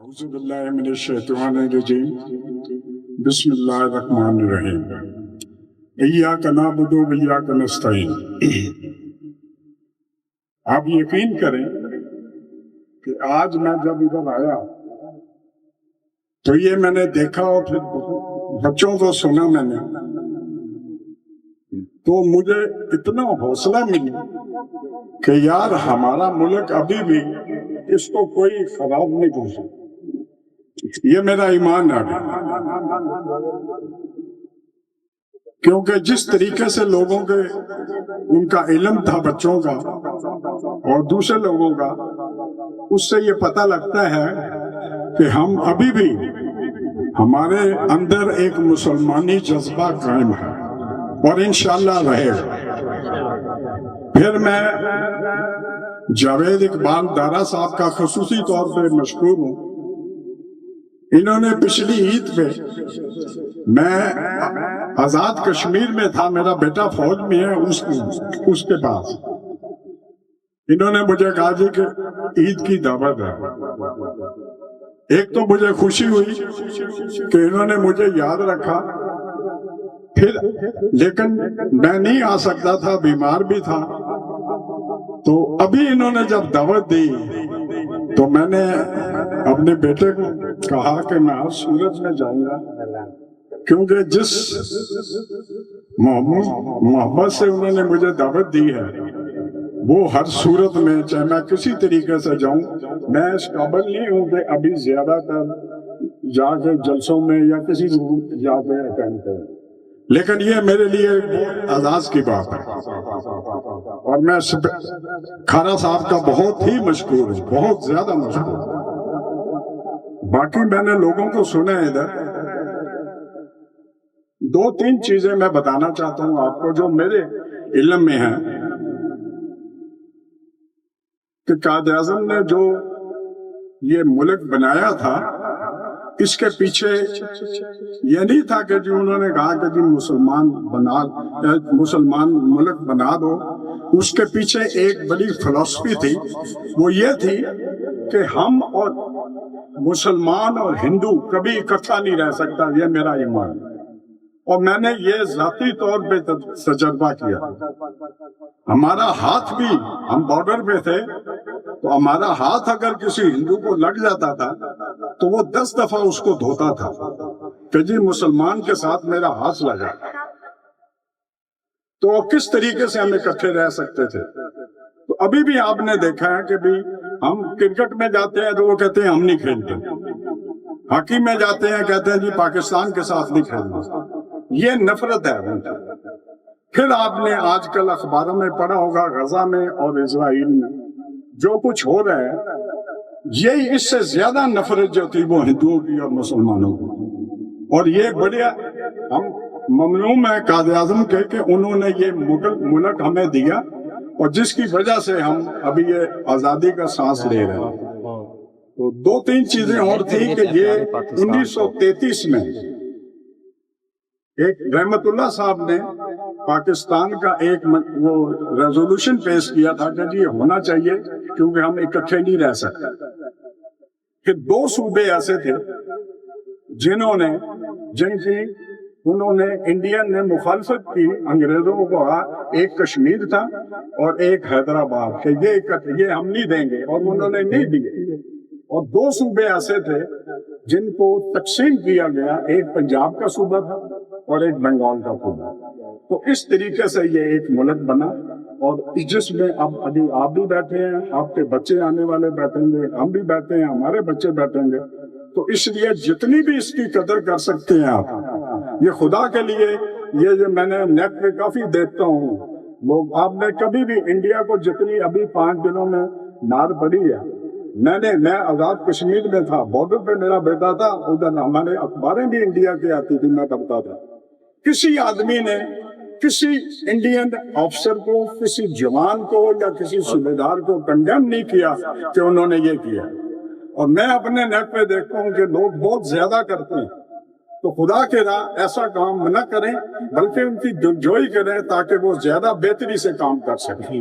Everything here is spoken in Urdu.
اعوذ باللہ من الشیطان الرجیم بسم اللہ الرحمن الرحیم ایاک نعبد و ایاک نستعین۔ آپ یقین کریں کہ آج میں جب ادھر آیا تو یہ میں نے دیکھا اور پھر بچوں کو سنا میں نے، تو مجھے اتنا حوصلہ ملا کہ یار ہمارا ملک ابھی بھی اس کو کوئی خراب نہیں کر سکتا۔ یہ میرا ایمان آ گیا، کیونکہ جس طریقے سے لوگوں کے ان کا علم تھا بچوں کا اور دوسرے لوگوں کا، اس سے یہ پتہ لگتا ہے کہ ہم ابھی بھی ہمارے اندر ایک مسلمانی جذبہ قائم ہے اور انشاءاللہ رہے گا۔ پھر میں جاوید اقبال دارا صاحب کا خصوصی طور پہ مشکور ہوں۔ انہوں نے پچھلی عید پہ، میں آزاد کشمیر میں تھا، میرا بیٹا فوج میں ہے، اس کے پاس انہوں نے مجھے کہا جی کہ عید کی دعوت ہے۔ ایک تو مجھے خوشی ہوئی کہ انہوں نے مجھے یاد رکھا، پھر لیکن میں نہیں آ سکتا تھا، بیمار بھی تھا، تو ابھی انہوں نے جب دعوت دی تو میں نے اپنے بیٹے کو کہا کہ میں آج سورت میں جاؤں گا، کیونکہ جس محبت سے انہوں نے مجھے دعوت دی ہے وہ ہر صورت میں، چاہے میں کسی طریقے سے جاؤں، میں اس قابل نہیں ہوں کہ ابھی زیادہ تر جا کے جلسوں میں یا کسی جا کے اٹینڈ کریں، لیکن یہ میرے لیے اعزاز کی بات ہے اور میں کھارا صاحب کا بہت ہی مشکور ہوں، بہت زیادہ مشکور ہوں۔ باقی میں نے لوگوں کو سنا ہے ادھر، دو تین چیزیں میں بتانا چاہتا ہوں آپ کو جو میرے علم میں ہیں، کہ قائد اعظم نے جو یہ ملک بنایا تھا، اس کے پیچھے یہ نہیں تھا کہ جی انہوں نے کہا کہ جی مسلمان ملک بنا دو۔ اس کے پیچھے ایک بڑی فلسفی تھی، وہ یہ تھی کہ ہم اور مسلمان اور ہندو کبھی اکٹھا نہیں رہ سکتا، یہ میرا ایمان ہے اور میں نے یہ ذاتی طور پہ تجربہ کیا۔ ہمارا ہاتھ بھی، ہم بارڈر پہ تھے تو ہمارا ہاتھ اگر کسی ہندو کو لگ جاتا تھا تو وہ 10 دفعہ اس کو دھوتا تھا کہ جی مسلمان کے ساتھ میرا ہاتھ لگا، تو کس طریقے سے ہم اکٹھے رہ سکتے تھے۔ تو ابھی بھی آپ نے دیکھا ہے کہ بھی ہم کرکٹ میں جاتے ہیں تو وہ کہتے ہیں ہم نہیں کھیلتے، ہاکی میں جاتے ہیں کہتے ہیں جی پاکستان کے ساتھ نہیں کھیلتے، یہ نفرت ہے ان کی۔ پھر آپ نے آج کل اخباروں میں پڑھا ہوگا غزہ میں اور اسرائیل میں جو کچھ ہو رہا ہے، یہی اس سے زیادہ نفرت جو تھی وہ ہندوؤں کی اور مسلمانوں کی، اور یہ بڑے ہم ممنون ہیں قائد اعظم کے کہ انہوں نے یہ ملک ہمیں دیا اور جس کی وجہ سے ہم ابھی یہ آزادی کا سانس لے رہے ہیں۔ تو دو تین چیزیں اور تھی کہ یہ 1933 میں ایک رحمت اللہ صاحب نے پاکستان کا ایک وہ ریزولوشن پیش کیا تھا کہ جی یہ ہونا چاہیے کیونکہ ہم اکٹھے نہیں رہ سکتے۔ پھر 2 صوبے ایسے تھے جن کی انہوں نے انڈین نے مخالفت کی، انگریزوں کو کہا، ایک کشمیر تھا اور ایک حیدرآباد، کہ یہ ہم نہیں دیں گے، اور انہوں نے نہیں دیے۔ اور 2 صوبے ایسے تھے جن کو تقسیم کیا گیا، ایک پنجاب کا صوبہ تھا اور ایک بنگال کا صوبہ۔ تو اس طریقے سے یہ ایک ملک بنا اور جس میں اب ابھی آپ بھی بیٹھے ہیں، آپ کے بچے آنے والے بیٹھیں گے، ہم بھی بیٹھے ہیں، ہمارے بچے بیٹھیں گے، تو اس لیے جتنی بھی اس کی قدر کر سکتے ہیں آپ، یہ خدا کے لیے، یہ جو میں نے نیٹ پہ کافی دیکھتا ہوں لوگ، آپ نے کبھی بھی انڈیا کو جتنی ابھی 5 دنوں میں مار پڑی ہے، میں آزاد کشمیر میں تھا، بارڈر پہ میرا بیٹا تھا، ادھر ہمارے اخباریں بھی انڈیا کی آتی تھی، میں پڑھتا تھا، کسی آدمی نے کسی انڈین آفیسر کو، کسی جوان کو یا کسی صوبیدار کو کنڈیم نہیں کیا کہ انہوں نے یہ کیا۔ اور میں اپنے نیٹ پہ دیکھتا ہوں کہ لوگ بہت زیادہ کرتے ہیں، تو خدا کے راہ ایسا کام نہ کریں بلکہ ان کی دلجوئی کریں تاکہ وہ زیادہ بہتری سے کام کر سکیں۔